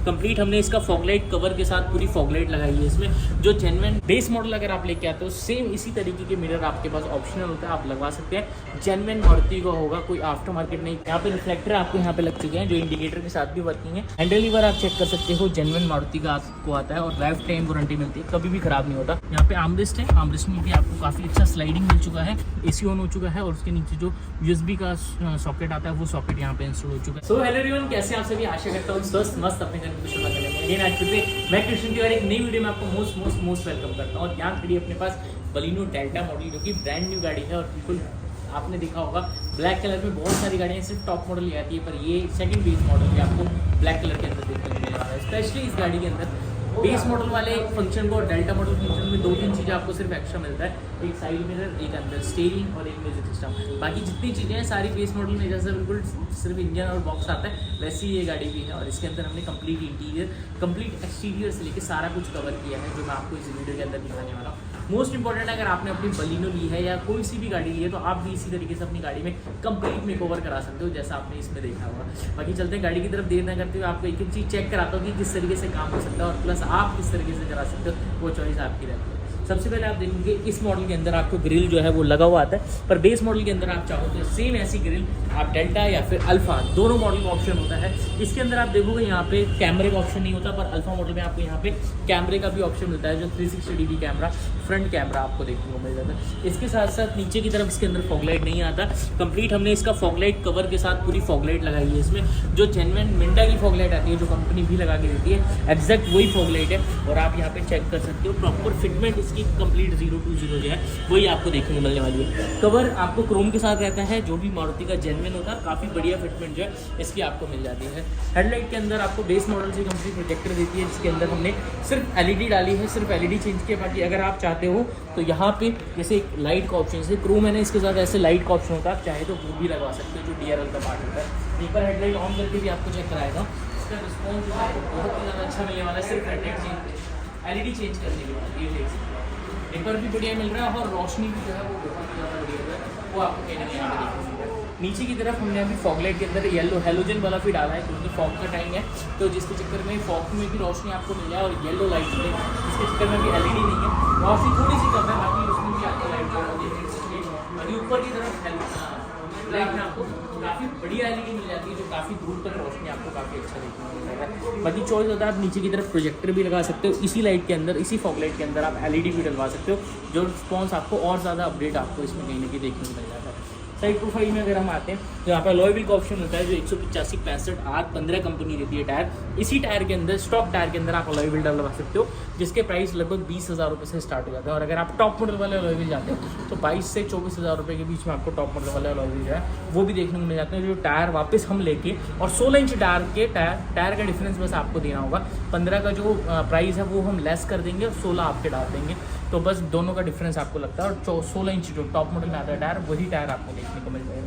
Complete हमने इसका fog light cover के साथ पूरी फॉगलाइट लगाई है इसमें। जो जेन्युइन बेस मॉडल अगर आप लेके आते हो सेम इसी तरीके के मिरर आपके पास ऑप्शनल होता है, आप लगवा सकते हैं। जेन्युइन मारुति का होगा, कोई आफ्टर मार्केट नहीं। यहाँ पे रिफ्लेक्टर आपको यहाँ पे लग चुके हैं जो इंडिकेटर के साथ भी वर्किंग है। हैंडल लीवर आप चेक कर सकते हो, जेन्युइन मारुति का आपको आता है और लाइफ टाइम वारंटी मिलती है, कभी भी खराब नहीं होता। यहाँ पे आर्मरेस्ट है, आर्मरेस्ट में भी आपको काफी अच्छा स्लाइडिंग मिल चुका है, एसी ऑन हो चुका है और उसके नीचे जो यूएसबी का सॉकेट आता है वो सॉकेट यहाँ पे इंस्टॉल हो चुका है। सो हेलो एवरीवन, कैसे आप सभी? आशा करता हूँ स्वस्थ मस्त अपने घर में कुछ अगेन आज फिर से मैं कृष्ण तिवारी एक नई वीडियो में आपको मोस्ट वेलकम करता हूँ। और यहाँ खड़ी अपने पास बलिनो डेल्टा मॉडल जो कि ब्रांड न्यू गाड़ी है और बिल्कुल आपने देखा होगा ब्लैक कलर में बहुत सारी गाड़ियाँ सिर्फ टॉप मॉडल ही आती है, पर ये सेकंड बेस मॉडल भी आपको ब्लैक कलर के अंदर देखने को मिल रहा है। स्पेशली इस गाड़ी के अंदर बेस मॉडल वाले फंक्शन को और डेल्टा मॉडल फंक्शन में 2-3 चीज़ें आपको सिर्फ एक्स्ट्रा मिलता है, एक साइड मिरर, एक अंदर स्टीयरिंग और एक म्यूजिक सिस्टम। बाकी जितनी चीज़ें हैं सारी बेस मॉडल में जैसे बिल्कुल सिर्फ इंजन और बॉक्स आता है वैसे ही ये गाड़ी भी है। और इसके अंदर हमने कंप्लीट इंटीरियर, कंप्लीट एक्सटीरियर से लेकर सारा कुछ कवर किया है जो मैं आपको इस वीडियो के अंदर दिखाने वाला हूँ। मोस्ट इंपॉर्टेंट, अगर आपने अपनी बलिनो ली है या कोई सी भी गाड़ी ली है तो आप भी इसी तरीके से अपनी गाड़ी में कंप्लीट मेकओवर करा सकते हो जैसा आपने इसमें देखा होगा। बाकी चलते हैं गाड़ी की तरफ, देर न करते हुए आपको एक एक चीज़ चेक कराता हूँ कि किस तरीके से काम हो सकता है और प्लस आप किस तरीके से करा सकते हो, वो चॉइस आपकी रहती है। सबसे पहले आप देखेंगे इस मॉडल के अंदर आपको ग्रिल जो है वो लगा हुआ आता है, पर बेस मॉडल के अंदर आप चाहो तो सेम ऐसी ग्रिल आप डेल्टा या फिर अल्फा दोनों मॉडल का ऑप्शन होता है। इसके अंदर आप देखोगे यहाँ पे कैमरे का ऑप्शन नहीं होता, पर अल्फा मॉडल में आपको यहाँ पे कैमरे का भी ऑप्शन मिलता है जो 360 डिग्री कैमरा, फ्रंट कैमरा आपको देखने को मिल जाता है। इसके साथ साथ नीचे की तरफ इसके अंदर फॉगलाइट नहीं आता, कंप्लीट हमने इसका फॉगलाइट कवर के साथ पूरी फॉगलाइट लगाई है इसमें। जो जेन्युइन मिंडा की फॉगलाइट आती है जो कंपनी भी लगा के देती है, एग्जैक्ट वही फॉगलाइट है और आप यहाँ पे चेक कर सकते हो। प्रॉपर फिटमेंट इसकी कंप्लीट 020 जो है वही आपको देखने को मिलने वाली है। कवर आपको क्रोम के साथ रहता है जो भी मारुति का जेन्युइन होता है, काफ़ी बढ़िया फिटमेंट जो है इसकी आपको मिल जाती है। हेडलाइट के अंदर आपको बेस मॉडल से कंपनी प्रोजेक्टर देती है जिसके अंदर हमने सिर्फ एलईडी डाली है, सिर्फ एलईडी चेंज किया। बाकी अगर आप चाहते हो तो यहाँ पे जैसे एक लाइट का ऑप्शन, जैसे क्रोम है ना इसके साथ ऐसे लाइट का ऑप्शन होता है, आप चाहे तो वो भी लगवा सकते हो जो DRL का पार्ट होता है। एक बार हेडलाइट ऑन करके भी आपको चेक कराएगा, इसका रिस्पॉन्स जो है बहुत ही ज़्यादा अच्छा मिलने वाला है सिर्फ हेडलाइट चेंज एलईडी चेंज करने के बाद। ये देख सकते हैं पेपर भी बढ़िया मिल रहा है और रोशनी भी जो है वो बहुत ही ज़्यादा बढ़िया है, वो आपको कहीं ना कहीं यहाँ पे देखने को मिल रहा है। नीचे की तरफ हमने अभी फॉगलाइट के अंदर येलो हेलोजन वाला भी डाला है क्योंकि फॉग का टाइम है, तो जिसके चक्कर में फॉग में भी रोशनी आपको मिल जाए और येलो लाइट मिले, जिसके चक्कर में भी एलईडी नहीं है, रोशनी थोड़ी सी कम है, बाकी उसमें भी आपको लाइट अभी ऊपर की तरफ लाइट में आपको काफ़ी बढ़िया एलईडी मिल जाती है जो काफ़ी दूर तक रोशनी आपको काफ़ी अच्छा देखने को मिल रहा है। बाकी चॉइस होता है, आप नीचे की तरफ प्रोजेक्टर भी लगा सकते हो, इसी लाइट के अंदर, इसी फॉगलाइट के अंदर आप एलईडी भी डलवा सकते हो जो रिस्पॉन्स आपको और ज़्यादा अपडेट आपको इसमें कहीं ना कहीं देखने को मिल जाता है। साइड प्रोफाइल में अगर हम आते हैं तो यहाँ पे अलॉय व्हील का ऑप्शन होता है जो 185, 65, 8, 15 कंपनी देती है टायर। इसी टायर के अंदर, स्टॉक टायर के अंदर आप अलॉय व्हील डलवा सकते हो जिसके प्राइस लगभग 20,000 रुपये से स्टार्ट हो जाता है। और अगर आप टॉप मॉडल वाले अलॉय व्हील जाते हो तो 22 से 24,000 रुपये के बीच में आपको टॉप मॉडल वाले अलॉय व्हील जो है वो भी देखने को मिल जाते हैं। जो टायर वापस हम लेके और 16 इंच टायर का डिफरेंस बस आपको देना होगा। 15 का जो प्राइस है वो हम लेस कर देंगे और 16 आपके डाल देंगे, तो बस दोनों का डिफरेंस आपको लगता है। और 16 इंच जो टॉप मॉडल में आता है टायर, वही टायर आपको देखने को मिल जाएगा।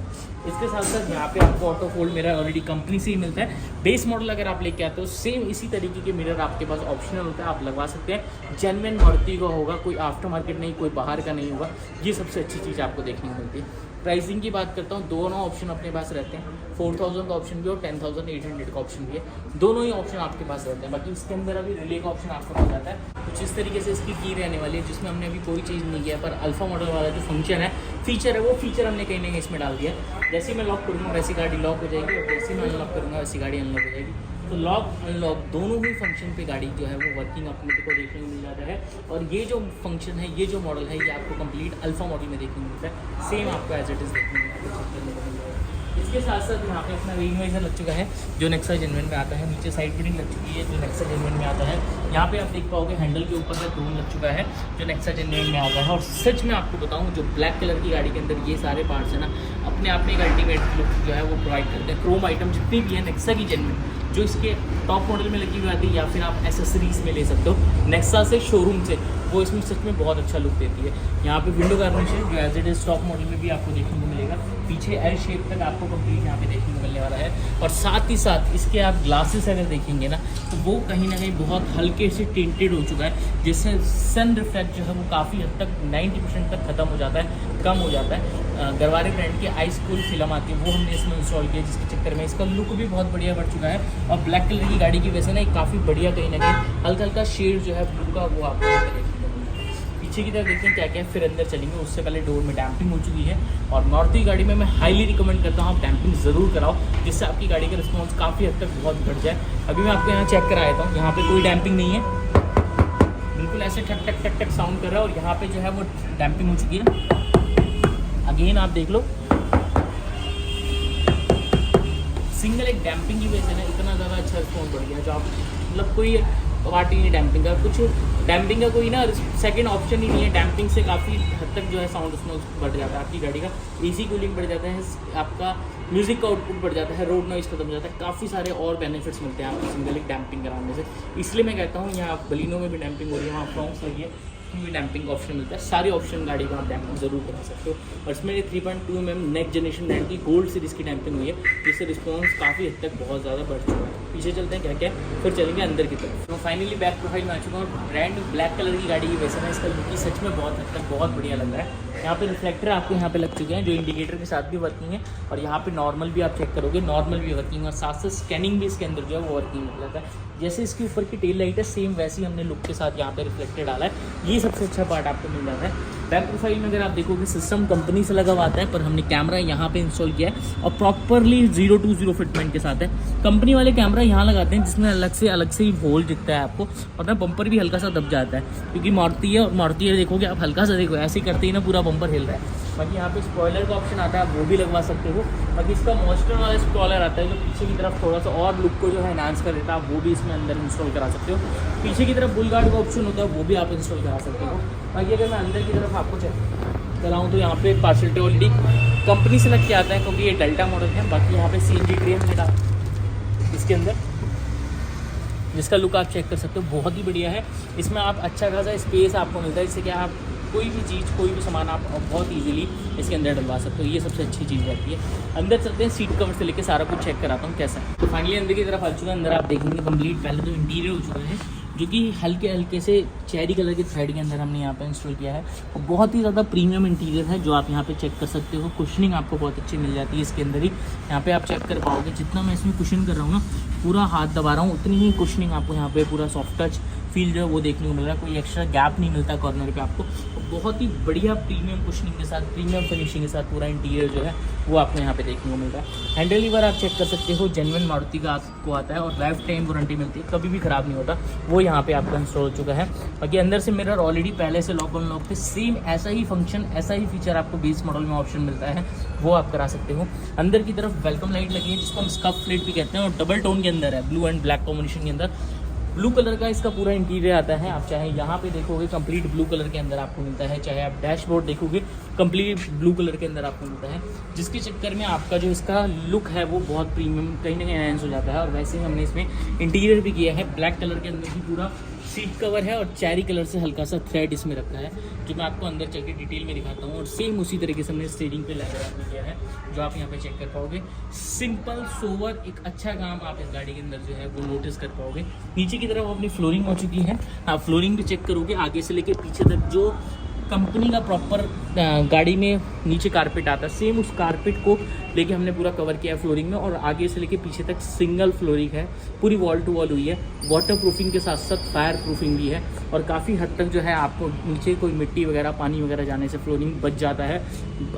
इसके साथ साथ यहाँ पे आपको auto fold mirror already company से ही मिलता है। बेस मॉडल अगर आप लेके आते हो सेम इसी तरीके के मिरर आपके पास ऑप्शनल होता है, आप लगवा सकते हैं। जेन्युइन मारुति का होगा, कोई आफ्टर मार्केट नहीं, कोई बाहर का नहीं होगा। ये सबसे अच्छी चीज़ आपको देखने को मिलती है। प्राइसिंग की बात करता हूँ, दोनों ऑप्शन अपने पास रहते हैं, 4,000 का ऑप्शन भी और 10,800 का ऑप्शन भी है, दोनों ही ऑप्शन आपके पास रहते हैं। बाकी इसके अंदर अभी रिले का ऑप्शन आपको मिल जाता है कुछ इस तरीके से इसकी की रहने वाली है जिसमें हमने अभी कोई चीज़ नहीं किया, पर अल्फा मॉडल वाला जो फंक्शन है, फीचर है, वो फीचर हमने कहीं ना कहीं इसमें डाल दिया। जैसे मैं लॉक करूँगा वैसी गाड़ी लॉक हो जाएगी और जैसे मैं अनलॉक करूँगा वैसी गाड़ी अनलॉक हो जाएगी। तो लॉक अनलॉक दोनों ही फंक्शन पे गाड़ी जो है वो वर्किंग अपने को देखने को मिल जाता है। और ये जो फंक्शन है, ये जो मॉडल है, ये आपको कंप्लीट अल्फा मॉडल में देखने को मिलता है, सेम आपको एज इट इज़ देखने को मिल जाएगा। इसके साथ साथ यहाँ पे अपना रेन वाइजर लग चुका है जो नेक्सा जेन्युइन में आता है, नीचे साइड फिटिंग लग चुकी है जो नेक्सा जेन्युइन में आता है। यहाँ पे आप देख पाओगे हैंडल के ऊपर का क्रोम लग चुका है जो नेक्सा जेन्युइन में आता है। और सच में आपको बताऊँ, जो ब्लैक कलर की गाड़ी के अंदर ये सारे पार्ट्स है ना, अपने आप में एक अल्टीमेट लुक जो है वो प्रोवाइड करते हैं। क्रोम आइटम जितनी भी है नेक्सा की जेन्युइन जो इसके टॉप मॉडल में लगी हुई आती है या फिर आप एसेसरीज में ले सकते हो नेक्सा से, शोरूम से, वो इसमें सच में बहुत अच्छा लुक देती है। यहाँ पे विंडो गार्निश है जो as it is top model में भी आपको देखने को मिलेगा। पीछे एल शेप तक आपको कंप्लीट यहाँ पे देखने को मिलने वाला है। और साथ ही साथ इसके आप ग्लासेस अगर देखेंगे ना तो वो कहीं ना कहीं बहुत हल्के से टिंटेड हो चुका है, जिससे सन रिफ्लेक्ट जो है वो काफ़ी हद तक 90% तक ख़त्म हो जाता है, कम हो जाता है। गरवारे ब्रांड की आइस कूल फिल्म आती है वो हमने इसमें इंस्टॉल किया, जिसके चक्कर में इसका लुक भी बहुत बढ़िया बढ़ चुका है। और ब्लैक कलर की गाड़ी की वजह से ना काफ़ी बढ़िया कहीं ना कहीं हल्का हल्का शेड जो है ब्लू का वो आपको यहाँ पे देखने को मिलता है। पीछे की तरफ देखते हैं क्या क्या है, फिर अंदर चलेंगे। उससे पहले डोर में डैम्पिंग हो चुकी है, और मारुति गाड़ी में मैं हाईली रिकमेंड करता हूँ आप डैम्पिंग ज़रूर कराओ, जिससे आपकी गाड़ी का रिस्पॉन्स काफ़ी हद तक बहुत बढ़ जाए। अभी मैं आपको यहाँ चेक करा देता हूँ, यहाँ पे कोई डैम्पिंग नहीं है, बिल्कुल ऐसे ठक ठक ठक ठक साउंड कर रहा है, और यहाँ पे जो है वो डैम्पिंग हो चुकी है। अगेन आप देख लो, सिंगल एक डैम्पिंग की वजह से ना इतना ज़्यादा अच्छा रिस्पॉन्स बढ़ गया, जो आप मतलब कोई पार्ट ही नहीं डैम्पिंग का, कुछ डैम्पिंग का कोई ना सेकंड ऑप्शन ही नहीं है। डैम्पिंग से काफ़ी हद तक जो है साउंड उसमें बढ़ जाता है, आपकी गाड़ी का एसी कूलिंग बढ़ जाता है, आपका म्यूज़िक का आउटपुट बढ़ जाता है, रोड नॉइज़ खत्म हो जाता है, काफ़ी सारे और बेनिफिट्स मिलते हैं आपको सिंगल एक डैम्पिंग कराने से। इसलिए मैं कहता हूँ यहाँ बलिनो में भी डैम्पिंग हो रही है, वहाँ फ्रॉन्क्स लगी है, भी डैम्पिंग का ऑप्शन मिलता है। सारे ऑप्शन गाड़ी को आप डैम्पिंग जरूर करा सकते हो। और इसमें 3.2 mm नेक्स्ट जनरेशन ब्रांड की गोल्ड सीरीज की डैम्पिंग हुई है, जिससे रिस्पॉन्स काफ़ी हद तक बहुत ज़्यादा बढ़ चुका है। पीछे चलते हैं क्या क्या, फिर चलेंगे अंदर की तरफ। तो फाइनली बैक प्रोफाइल में आ चुका हूँ। ब्रांड ब्लैक कलर की गाड़ी की वैसे ना इसका लुक सच में बहुत हद तक बहुत बढ़िया लग रहा है। यहाँ पे रिफ्लेक्टर आपको यहाँ पे लग चुके हैं, जो इंडिकेटर के साथ भी वर्किंग है, और यहाँ पे नॉर्मल भी आप चेक करोगे, नॉर्मल भी वर्किंग है, और साथ साथ स्कैनिंग भी इसके अंदर जो है वो वर्किंग मिल जाता है। जैसे इसके ऊपर की टेल लाइट है सेम वैसे ही हमने लुक के साथ यहाँ पे रिफ्लेक्टर डाला है, ये सबसे अच्छा पार्ट आपको मिल जाता है। बैक प्रोफाइल में अगर आप देखोगे सिस्टम कंपनी से लगा हुआ आता है, पर हमने कैमरा यहाँ पे इंस्टॉल किया है और प्रॉपरली 0 to 0 फिटमेंट के साथ है। कंपनी वाले कैमरा यहाँ लगाते हैं जिसमें अलग से ही होल दिखता है आपको, और ना बम्पर भी हल्का सा दब जाता है, क्योंकि मारुति है, और मारुति है देखोगे आप हल्का सा देखो ऐसे करते ही ना पूरा बम्पर हिल रहा है। बाकी यहाँ पे स्पॉइलर का ऑप्शन आता है, आप वो भी लगवा सकते हो। बाकी इसका मॉन्स्टर वाला स्पॉइलर आता है जो पीछे की तरफ थोड़ा सा और लुक को जो है एनहांस कर देता है, आप वो भी इसमें अंदर इंस्टॉल करा सकते हो। पीछे की तरफ बुल गार्ड का ऑप्शन होता है, वो भी आप इंस्टॉल करा सकते हो। बाकी अगर मैं अंदर की तरफ आपको चेक कराऊँ तो यहाँ पे पार्शियलिटी ऑलरेडी कंपनी से लग के आता है, क्योंकि ये डेल्टा मॉडल है। बाकी यहाँ पे CNG ट्रेन मिला इसके अंदर, जिसका लुक आप चेक कर सकते हो, बहुत ही बढ़िया है। इसमें आप अच्छा खासा स्पेस आपको मिलता है, जिससे कि आप कोई भी चीज़ कोई भी सामान आप बहुत इजीली इसके अंदर डलवा सकते हो। ये सबसे अच्छी चीज़ रहती है। अंदर चलते हैं, सीट कवर से लेकर सारा कुछ चेक कराता हूँ कैसा है। तो फाइनली अंदर की तरफ आ चुका है। अंदर आप देखेंगे कंप्लीट पहले तो इंटीरियर हो चुका है, जो कि हल्के से चेरी कलर के थ्रेड के अंदर हमने यहाँ पे इंस्टॉल किया है, और बहुत ही ज़्यादा प्रीमियम इंटीरियर है, जो आप यहाँ पे चेक कर सकते हो। कुशनिंग आपको बहुत अच्छी मिल जाती है इसके अंदर ही, यहाँ पे आप चेक कर पाओगे। जितना मैं इसमें कुशन कर रहा हूँ ना, पूरा हाथ दबा रहा हूँ, उतनी ही कुशनिंग आपको यहाँ पे पूरा सॉफ्ट टच फील जो है वो देखने को मिल रहा है। कोई एक्स्ट्रा गैप नहीं मिलता कॉर्नर पे आपको। बहुत ही बढ़िया प्रीमियम कुशनिंग के साथ, प्रीमियम फिनिशिंग के साथ पूरा इंटीरियर जो है वो आपको यहाँ पे देखने को मिल रहा है। हैंडल लीवर आप चेक कर सकते हो, जेन्युइन मारुति का आपको आता है, और लाइफ टाइम वारंटी मिलती है, कभी भी ख़राब नहीं होता, वो यहाँ पे आपका इंस्टॉल हो चुका है। बाकी अंदर से मिरर ऑलरेडी पहले से लॉक ऑन लॉक थे, सेम ऐसा ही फंक्शन, ऐसा ही फीचर आपको बेस मॉडल में ऑप्शन मिलता है, वो आप करा सकते हो। अंदर की तरफ वेलकम लाइट लगी है, जिसको हम स्कफ प्लेट भी कहते हैं, और डबल टोन के अंदर है, ब्लू एंड ब्लैक कॉम्बिनेशन के अंदर। ब्लू कलर का इसका पूरा इंटीरियर आता है। आप चाहे यहाँ पे देखोगे कंप्लीट ब्लू कलर के अंदर आपको मिलता है, चाहे आप डैशबोर्ड देखोगे कंप्लीट ब्लू कलर के अंदर आपको मिलता है, जिसके चक्कर में आपका जो इसका लुक है वो बहुत प्रीमियम कहीं ना कहीं एनहांस हो जाता है। और वैसे ही हमने इसमें इंटीरियर भी किया है, ब्लैक कलर के अंदर भी पूरा सीट कवर है, और चेरी कलर से हल्का सा थ्रेड इसमें रखा है, जो मैं आपको अंदर चल के डिटेल में दिखाता हूँ। और सेम उसी तरीके से हमने स्टीयरिंग पे लेकर आपने किया है, जो आप यहाँ पे चेक कर पाओगे। सिंपल सोवर एक अच्छा काम आप इस गाड़ी के अंदर जो है वो नोटिस कर पाओगे। नीचे की तरफ अपनी फ्लोरिंग हो चुकी है, आप फ्लोरिंग भी चेक करोगे आगे से लेके पीछे तक, जो कंपनी का प्रॉपर गाड़ी में नीचे कारपेट आता है, सेम उस कारपेट को लेके हमने पूरा कवर किया है फ्लोरिंग में, और आगे से लेके पीछे तक सिंगल फ्लोरिंग है, पूरी वॉल टू वॉल हुई है। वाटर प्रूफिंग के साथ साथ फायर प्रूफिंग भी है, और काफ़ी हद तक जो है आपको नीचे कोई मिट्टी वगैरह पानी वगैरह जाने से फ्लोरिंग बच जाता है,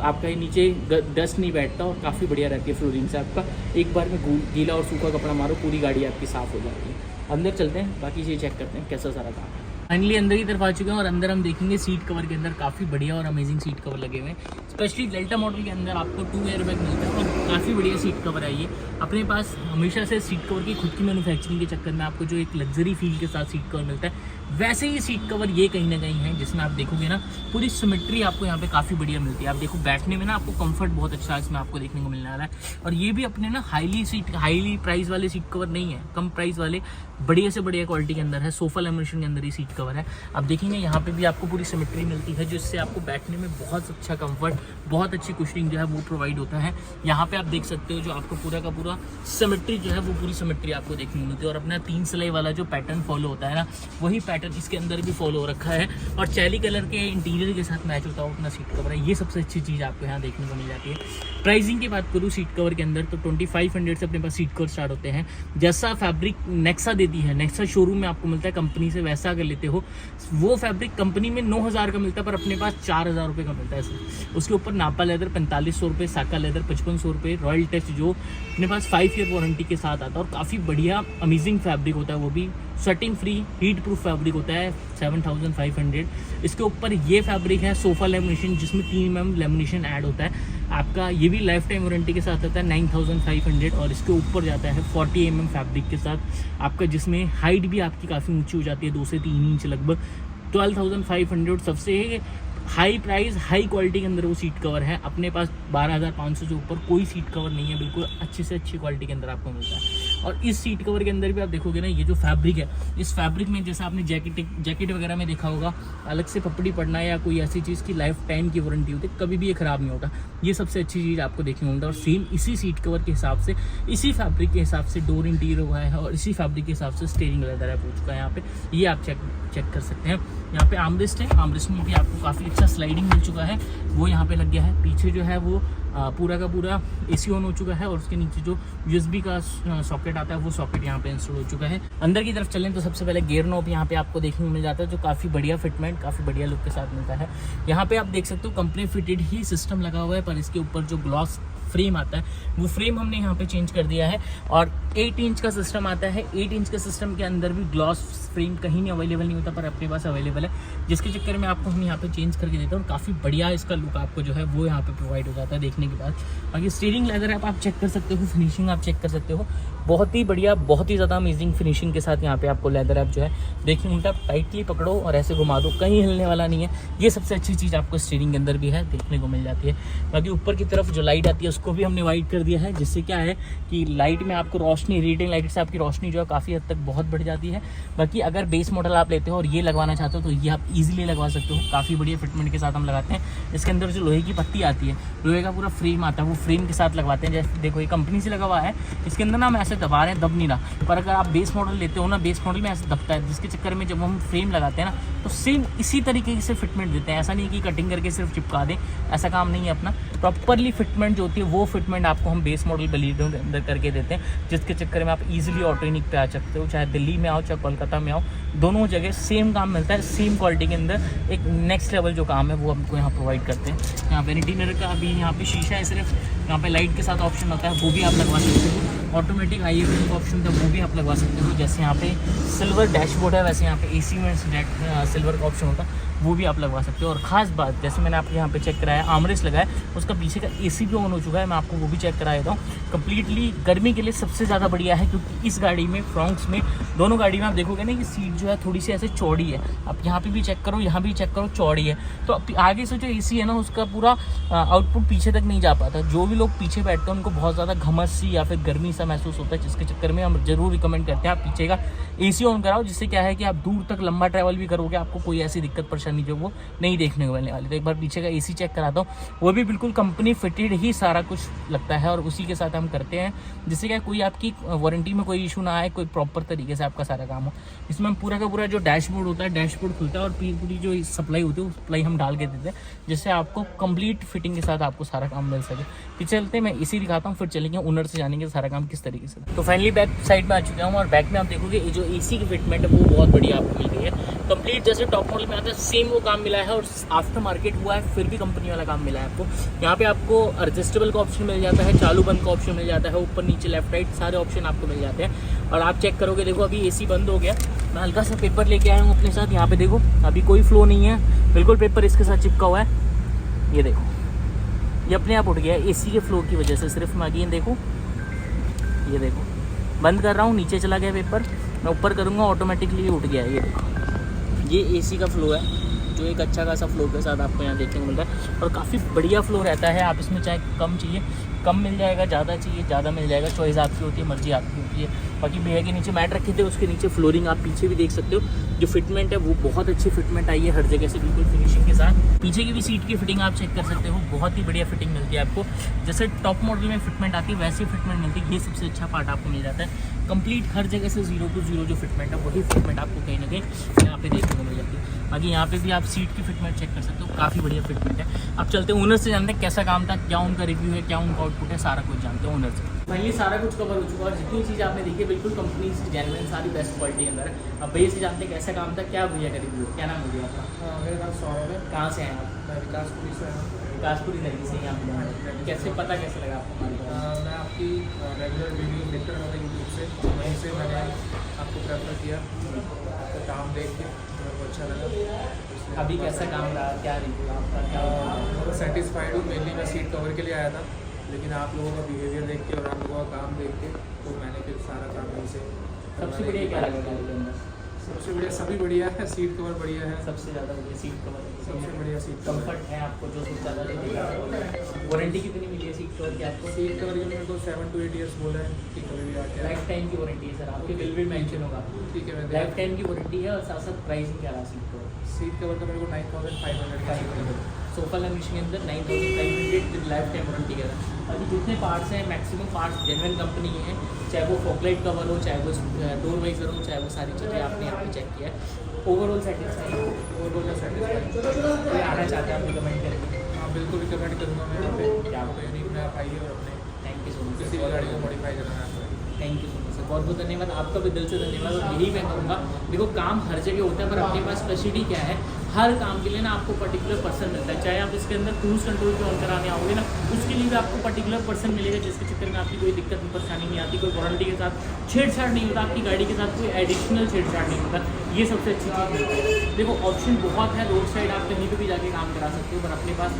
आपका नीचे डस्ट नहीं बैठता, और काफ़ी बढ़िया रहती है फ्लोरिंग से। आपका एक बार में गीला और सूखा कपड़ा मारो, पूरी गाड़ी आपकी साफ़ हो जाती है। अंदर चलते हैं, बाकी चीज़ चेक करते हैं कैसा सारा काम है। फाइनली अंदर की तरफ आ चुके हैं, और अंदर हम देखेंगे सीट कवर के अंदर काफ़ी बढ़िया और अमेजिंग सीट कवर लगे हुए हैं। स्पेशली डेल्टा मॉडल के अंदर आपको 2 एयरबैग मिलता है, और काफ़ी बढ़िया सीट कवर है ये। अपने पास हमेशा से सीट कवर की खुद की मैन्युफैक्चरिंग के चक्कर में आपको जो एक लग्जरी फील के साथ सीट कवर मिलता है, वैसे ही सीट कवर ये कहीं ना कहीं है, जिसमें आप देखोगे ना पूरी सिमेट्री आपको यहाँ पे काफ़ी बढ़िया मिलती है। आप देखो बैठने में ना आपको कंफर्ट बहुत अच्छा इसमें आपको देखने को मिलने वाला है। और ये भी अपने ना हाईली प्राइस वाले सीट कवर नहीं है, कम प्राइस वाले बढ़िया से बढ़िया क्वालिटी के अंदर है, सोफा लेमिनेशन के अंदर ही सीट कवर है। अब देखेंगे यहाँ पे भी आपको पूरी सिमेट्री मिलती है, जिससे आपको बैठने में बहुत अच्छा कंफर्ट, बहुत अच्छी कुशनिंग जो है वो प्रोवाइड होता है। यहाँ पे आप देख सकते हो जो आपको पूरा का पूरा सिमेट्री जो है वो पूरी सिमेट्री आपको देखने को मिलती है, और अपना 3 सिलाई वाला जो पैटर्न फॉलो होता है ना, वही पैटर्न इसके अंदर भी फॉलो हो रखा है, और चैली कलर के इंटीरियर के साथ मैच होता है अपना सीट कवर है। ये सबसे अच्छी चीज़ आपको यहाँ देखने को मिल जाती है। प्राइसिंग की बात करूँ सीट कवर के अंदर तो 2500 से अपने पास सीट कवर स्टार्ट होते हैं। जैसा फैब्रिक नेक्सा देती है, नेक्सा शोरूम में आपको मिलता है कंपनी से, वैसा अगर लेते हो वो फैब्रिक कंपनी में 9000 का मिलता है, पर अपने पास 4000 रुपये का मिलता है सर। उसके ऊपर नापा लेदर 4500 रुपये, साका लेदर 5500 रुपये, रॉयल टेस्ट जो अपने पास 5 ईयर वारंटी के साथ आता है, और काफ़ी बढ़िया अमेजिंग फैब्रिक होता है, वो भी sweating free heat proof fabric होता है 7500। इसके ऊपर ये फैब्रिक है सोफा लेमिनेशन, जिसमें 3 mm लेमिनेशन ऐड होता है आपका, ये भी लाइफ टाइम वारंटी के साथ आता है 9500, और इसके ऊपर जाता है 40 mm फैब्रिक के साथ आपका, जिसमें हाइट भी आपकी काफ़ी ऊंची हो जाती है, 2 से 3 इंच लगभग। 12500 सबसे हाई प्राइस हाई क्वालिटी के अंदर वो सीट कवर है। अपने पास 12500 से ऊपर कोई सीट कवर नहीं है, बिल्कुल अच्छी से अच्छी क्वालिटी के अंदर आपको मिलता है। और इस सीट कवर के अंदर भी आप देखोगे ना, ये जो फैब्रिक है, इस फैब्रिक में जैसा आपने जैकेट वगैरह में देखा होगा, अलग से पपड़ी पड़ना या कोई ऐसी चीज़ की लाइफ टाइम की वारंटी होती है, कभी भी ये ख़राब नहीं होता। ये सबसे अच्छी चीज़ आपको देखने को मिलता है। और सेम इसी सीट कवर के हिसाब से, इसी फैब्रिक के हिसाब से डोर इंटीरियर हुआ है, और इसी फैब्रिक के हिसाब से स्टीयरिंग लेदर है हो चुका है यहाँ पे, ये आप चेक कर सकते हैं। यहाँ पे आर्मरेस्ट है, आर्मरेस्ट में भी आपको काफ़ी अच्छा स्लाइडिंग मिल चुका है, वो यहाँ पे लग गया है। पीछे जो है वो पूरा का पूरा AC ऑन हो चुका है, और उसके नीचे जो USB का सॉकेट आता है वो सॉकेट यहाँ पे इंस्टॉल हो चुका है। अंदर की तरफ चलें तो सबसे पहले गियर नॉब यहाँ पे आपको देखने को मिल जाता है, जो काफ़ी बढ़िया फिटमेंट, काफ़ी बढ़िया लुक के साथ मिलता है। यहाँ पे आप देख सकते हो कंपनी फिटेड ही सिस्टम लगा हुआ है, पर इसके ऊपर जो ग्लॉस फ्रेम आता है वो फ्रेम हमने यहाँ पे चेंज कर दिया है, और 8 इंच का सिस्टम आता है। 8 इंच के सिस्टम के अंदर भी ग्लॉस फ्रेम कहीं नहीं अवेलेबल नहीं होता, पर अपने पास अवेलेबल है, जिसके चक्कर में आपको हम यहाँ पे चेंज करके देते हैं, और काफ़ी बढ़िया इसका लुक आपको जो है वो यहाँ पे प्रोवाइड हो जाता है देखने के बाद। बाकी स्टीयरिंग लेदर आप चेक कर सकते हो, फिनिशिंग आप चेक कर सकते हो, बहुत ही बढ़िया, बहुत ही ज़्यादा अमेजिंग फिनिशिंग के साथ यहाँ पे आपको लेदर ऐप जो है देखने मिलता है। टाइटली पकड़ो और ऐसे घुमा दो, कहीं हिलने वाला नहीं है। ये सबसे अच्छी चीज़ आपको स्टीयरिंग के अंदर भी है देखने को मिल जाती है। बाकी ऊपर की तरफ जो लाइट आती है उसको भी हमने वाइट कर दिया है, जिससे क्या है कि लाइट में आपको रोशनी, रीडिंग लाइट से आपकी रोशनी जो है काफ़ी हद तक बहुत बढ़ जाती है। बाकी अगर बेस मॉडल आप लेते हो और ये लगवाना चाहते हो तो ये आप ईजिली लगवा सकते हो, काफ़ी बढ़िया फिटमेंट के साथ हम लगाते हैं। इसके अंदर जो लोहे की पत्ती आती है, लोहे का पूरा फ्रेम आता है, वो फ्रेम के साथ लगवाते हैं। जैसे देखो ये कंपनी से लगा हुआ है, इसके अंदर ना हम ऐसे दबा रहे हैं, दब नहीं रहा, पर अगर आप बेस मॉडल लेते हो ना, बेस मॉडल में ऐसे दबता है, जिसके चक्कर में जब हम फ्रेम लगाते हैं ना तो सेम इसी तरीके से फिटमेंट देते हैं। ऐसा नहीं कि कटिंग करके सिर्फ चिपका दें, ऐसा काम नहीं है अपना। प्रॉपरली फिटमेंट जो होती है वो फिटमेंट आपको हम बेस मॉडल बलीडों के अंदर करके देते हैं, जिसके चक्कर में आप इजीली ऑटोनिक पे आ सकते हो, चाहे दिल्ली में आओ चाहे कोलकाता में आओ, दोनों जगह सेम काम मिलता है, सेम क्वालिटी के अंदर एक नेक्स्ट लेवल जो काम है वो हमको यहाँ प्रोवाइड करते हैं। यहाँ पे रिटीनर का अभी यहाँ पे शीशा है सिर्फ, यहाँ पे लाइट के साथ ऑप्शन होता है वो भी आप लगवा सकते हो। ऑटोमेटिक IFM का ऑप्शन था वो भी आप लगवा सकते हो। जैसे यहाँ पे सिल्वर डैशबोर्ड है, वैसे यहाँ पे AC में सिल्वर का ऑप्शन होता है वो भी आप लगवा सकते हो। और ख़ास बात, जैसे मैंने आपके यहाँ पे चेक कराया, आर्मरेस्ट लगाया, उसका पीछे का AC भी ऑन हो चुका है, मैं आपको वो भी चेक करा देता हूँ। कम्प्लीटली गर्मी के लिए सबसे ज़्यादा बढ़िया है, क्योंकि इस गाड़ी में फ्रॉन्क्स में दोनों गाड़ी में आप देखोगे ना, ये सीट जो है थोड़ी सी ऐसे चौड़ी है। आप यहाँ पे भी चेक करो, यहाँ भी चेक करो, चौड़ी है। तो आगे से जो AC है ना, उसका पूरा आउटपुट पीछे तक नहीं जा पाता। जो भी लोग पीछे बैठते हैं उनको बहुत ज़्यादा घमस सी या फिर गर्मी सा महसूस होता है, जिसके चक्कर में हम जरूर रिकमेंड करते हैं आप पीछे का AC ऑन कराओ, जिससे क्या है कि आप दूर तक लंबा ट्रैवल भी करोगे, आपको कोई ऐसी दिक्कत परेशानी जो वो नहीं देखने को मिलने वाली। तो एक बार पीछे का AC चेक कराता हूँ, वो भी बिल्कुल कंपनी फिटेड ही सारा कुछ लगता है, और उसी के साथ हम करते हैं, जिससे क्या कोई आपकी वारंटी में कोई इशू ना आए, कोई प्रॉपर तरीके से आपका सारा काम हो। इसमें हम पूरा का पूरा जो डैशबोर्ड होता है, डैशबोर्ड खुलता है, और पूरी जो सप्लाई होती है वो सप्लाई हम डाल के देते हैं, जिससे आपको कंप्लीट फिटिंग के साथ आपको सारा काम मिल सके। फिर चलते हैं, मैं AC दिखाता हूँ, फिर चलेंगे ओनर से जानेंगे सारा काम किस तरीके से। तो फाइनली बैक साइड में आ चुका हूँ, और बैक में आप देखोगे ये जो AC की फिटमेंट है वो बहुत बढ़िया आपको मिल गई है। कंप्लीट जैसे टॉप मॉडल में आता है सेम वो काम मिला है, और आफ्टर मार्केट हुआ है फिर भी कंपनी वाला काम मिला है आपको। यहाँ पे आपको एडजस्टेबल का ऑप्शन मिल जाता है, चालू बंद का ऑप्शन मिल जाता है, ऊपर नीचे लेफ्ट राइट सारे ऑप्शन आपको मिल जाते हैं। और आप चेक करोगे, देखो अभी AC बंद हो गया, मैं हल्का सा पेपर लेके आया हूँ अपने साथ। यहाँ पे देखो अभी कोई फ्लो नहीं है, बिल्कुल पेपर इसके साथ चिपका हुआ है। ये देखो ये अपने आप उठ गया है AC के फ्लो की वजह से। सिर्फ मैं अगेन देखो, ये देखो बंद कर रहा हूँ, नीचे चला गया पेपर, मैं ऊपर करूँगा ऑटोमेटिकली उठ गया है। ये देखो ये AC का फ्लो है, जो एक अच्छा खासा फ्लो के साथ आपको यहाँ देखने को मिल रहा है, और काफ़ी बढ़िया फ्लो रहता है। आप इसमें चाहे कम चाहिए कम मिल जाएगा, ज़्यादा चाहिए ज़्यादा मिल जाएगा, चॉइस आपकी होती है, मर्जी आपकी होती है। बाकी भैया के नीचे मैट रखे थे, उसके नीचे फ्लोरिंग आप पीछे भी देख सकते हो, जो फिटमेंट है वो बहुत अच्छी फिटमेंट आई है हर जगह से, बिल्कुल फिनिशिंग के साथ। पीछे की भी सीट की फिटिंग आप चेक कर सकते हो, बहुत ही बढ़िया फिटिंग मिलती है आपको। जैसे टॉप मॉडल में फिटमेंट आती है वैसी फिटमेंट मिलती है, ये सबसे अच्छा पार्ट आपको मिल जाता है। कंप्लीट हर जगह से 0 to 0 जो फिटमेंट है वही फिटमेंट आपको कहीं ना कहीं यहाँ पे देखने को मिल जाती है। बाकी यहाँ पे भी आप सीट की फिटमेंट चेक कर सकते हो, काफ़ी बढ़िया फिटमेंट है। आप चलते हैं ओनर से जानते हैं कैसा काम था, क्या उनका रिव्यू है, क्या उनका आउटपुट है, सारा कुछ जानते हैं ओनर से। फाइनली सारा कुछ कवर हो चुका है और जितनी चीज़ आपने देखी है बिल्कुल कंपनी से जेन्युइन, सारी बेस्ट क्वालिटी के अंदर है। अब भैया से जानते हैं कैसा काम था, क्या भैया का रिव्यू, क्या नाम है भैया आपका? मेरा नाम सौरभ है। कहाँ से हैं आप? मैं विकासपुरी से हूँ। विकासपुरी तरीके से यहाँ पे कैसे पता कैसे लगा आपको हमारी? मैं आपकी रेगुलर वीडियो देखता रहता था यूट्यूब से, वहीं से मैंने आपको प्रेफर किया। आपका काम देख के मेरे को अच्छा लगा। अभी कैसा काम रहा, क्या रिव्यू आपका, क्या मैं सेटिस्फाइड हूँ। मेनली मैं सीट कवर के लिए आया था, लेकिन आप लोगों का बिहेवियर देख के और आप लोगों का काम देख के तो मैंने फिर सारा काम वहीं से। सबसे बढ़िया क्या लगा गाड़ी के अंदर? सबसे बढ़िया, सभी बढ़िया है, सीट कवर बढ़िया है, सबसे ज़्यादा बढ़िया सीट कवर, सबसे बढ़िया सीट कवर। कंफर्ट है आपको जो सबसे ज़्यादा लगेगा। वारंटी कितनी मिली है सीट कवर की आपको? सीट कवर के मेरे को 7 to 8 ईयर्स बोला है कि कभी भी आके। लाइफ टाइम की वारंटी है सर, आपके बिल भी मेंशन होगा। ठीक है, मैं लाइफ टाइम की वारंटी है और साथ साथ प्राइसिंग क्या रहा सीट कवर? सीट कवर का मेरे को 9500 का सीट कवर। सोफा लैमिनेशन के अंदर 9500 विद लाइफ टाइम वारंटी के साथ। अभी जितने पार्ट्स हैं मैक्सिमम पार्ट्स जेन्युइन कंपनी के हैं, चाहे वो फॉकलाइट कवर हो, चाहे वो डोर वाइजर हो, चाहे वो सारी चीज़ें आपने यहाँ पे चेक किया है। Overall satisfied, overall satisfied. कोई आना चाहते हैं आप रिकमेंड करेंगे? हाँ, बिल्कुल रिकमेंड करूँगा मैं यहाँ पे। क्या आपको यूनिक में आप आइए और अपने थैंक यू सो मच, किसी भी गाड़ी को मॉडिफाई कराना है। Thank you so much sir, बहुत बहुत धन्यवाद, आपका भी दिल से धन्यवाद। और यही मैं कहूँगा, देखो काम हर जगह होता है पर अपने पास स्पेशलिटी क्या है, हर काम के लिए ना आपको पर्टिकुलर पर्सन मिलता है। चाहे आप इसके अंदर क्रूज कंट्रोल पे ऑन कराने आओगे ना, उसके लिए भी आपको पर्टिकुलर पर्सन मिलेगा, जिसके चक्कर में आपकी कोई दिक्कत परेशानी नहीं आती, कोई वारंटी के साथ छेड़छाड़ नहीं होता, आपकी गाड़ी के साथ कोई एडिशनल छेड़छाड़ नहीं होता। ये सबसे अच्छी चीज़ मिलती है। देखो ऑप्शन बहुत है, रोड साइड आप कहीं पर भी जाके काम करा सकते हो, पर अपने पास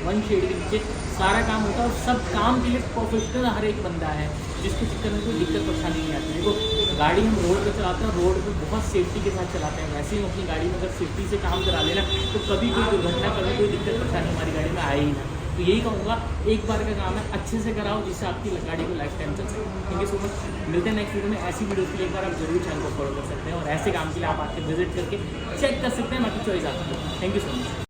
वन शेड के नीचे सारा काम होता है और सब काम के लिए प्रोफेशनल हर एक बंदा है, जिसके चक्कर में कोई दिक्कत परेशानी नहीं आती। देखो गाड़ी हम रोड पे चलाते हैं, रोड पे बहुत सेफ्टी के साथ चलाते हैं, वैसे ही हम अपनी गाड़ी में अगर सेफ्टी से काम करा लेना तो कभी कोई दुर्घटना, कभी कोई दिक्कत परेशानी हमारी गाड़ी में आए ही ना। तो यही कहूँगा, एक बार का काम है, अच्छे से कराओ जिससे आपकी गाड़ी को लाइफ टाइम चल सके। थैंक यू सो मच, मिलते हैं नेक्स्ट वीडियो में। ऐसी वीडियो के लिए एक बार आप जरूर चैनल को फॉलो कर सकते हैं और ऐसे काम के लिए आप आके विजिट करके चेक कर सकते हैं, बाकी चॉइस आपकी। Thank you so much.